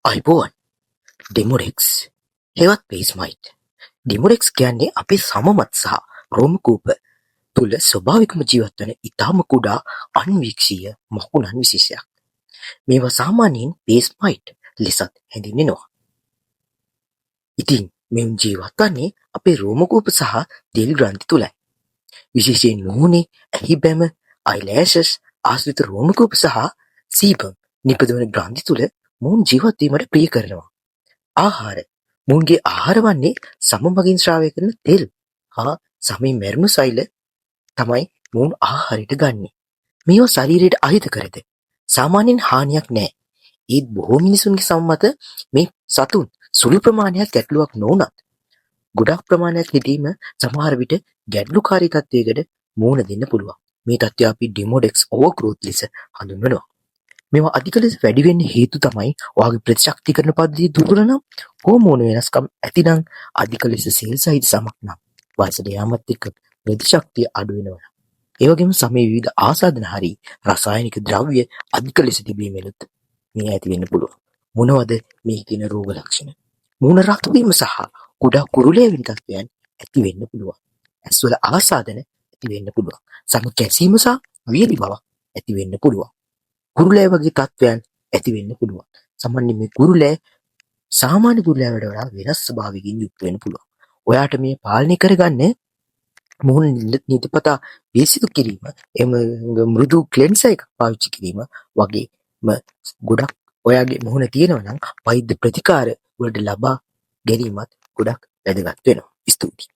අයිබෝවන් ඩෙමොරෙක්ස් හෙවත් පේස්මයිට් ඩෙමොරෙක්ස් කියන්නේ අපේ සමමත් සහ රෝමකූප තුළ ස්වභාවිකම ජීවත්වන ඉතාම කුඩා අන්වීක්ෂීය මකුණන් විශේෂයක්. මේවා සාමාන්‍යයෙන් පේස්මයිට් ලෙසත් හැඳින්වෙනවා. ඉතින් මෙම ජීවත් වන්නේ අපේ රෝමකූප සහ තෙල් ග්‍රන්ථි තුළයි. විශේෂයෙන් මුහුණේ ඇහි බැම අයිලෑෂස් ආශ්‍රිත රෝමකූප සහ සීබම් නිපදවන ග්‍රන්ථි තුළ මුහුන් ජීවත් වීමට ප්‍රිය කරනවා. ආහාර මුහුන්ගේ ආහාර වන්නේ සම මගින් ශ්‍රාවය කරන තෙල් හා සමේ මැරුණු සෛල තමයි මුහුන් ආහාරයට ගන්නේ. මේවා ශරීරයට අහිත කරද සාමාන්‍යයෙන් හානියක් නෑ. ඒත් බොහෝ මිනිසුන්ගේ සම්මත මේ සතුන් සුළු ප්‍රමාණයක් ගැටලුවක් නොවුනත් ගොඩක් ප්‍රමාණයක් හිටීම සමහර විට ගැටලුකාරී තත්ත්වයකට මුහුණ දෙන්න පුළුවන්. මේ තත්ත්වය අපි ඩෙමොඩෙක්ස් ඕවර්ග්‍රෝත් ලෙස හඳුන්වනවා. මේවා අධික ලෙස වැඩි වෙන්න හේතු තමයි ඔයාගේ ප්‍රතිශක්තිකරණ පද්ධතිය දුර්වල නම්, හෝමෝන වෙනස්කම් ඇතිනම්, අධික ලෙස සෙල් සහිත සමක් නම්, වයසට යාමත් එක්ක ප්‍රතිශක්තිය අඩු වෙනවා. ඒ වගේම සමේ විවිධ ආසාදන හරි රසායනික ද්‍රව්‍ය අධික ලෙස තිබීමෙනුත් මේ ඇති වෙන්න පුළුවන්. මොනවද මේ කියන රෝග ලක්ෂණ? මුහුණ රතු වීම සහ කුඩා කුරුලේ වෙන තත්ත්වයන් ඇති වෙන්න පුළුවන්. ඇස්වල ආසාදන ඇති වෙන්න පුළුවන්. සම කැසීම සහ වියලි බවක් ඇති වෙන්න පුළුවන්. කුරුලෑ වගේ තත්ත්වයන් ඇති වෙන්න පුළුවන්. සාමාන්‍යයෙන් මේ කුරුලෑ සාමාන්‍ය කුරුලෑවට වඩා වෙනස් ස්වභාවයකින් යුක්ත වෙන්න පුළුවන්. ඔයාට මේ පාලනය කරගන්න මුහුණ නිතිපතා පිරිසිදු කිරීම, එම මෘදු ක්ලෙන්සර් එකක් පාවිච්චි කිරීම වගේම ගොඩක් ඔයාගේ මුහුණ තියෙනවා නම් වෛද්‍ය ප්‍රතිකාර වලට ලබා ගැනීමත් ගොඩක් වැදගත් වෙනවා. ස්තුතියි.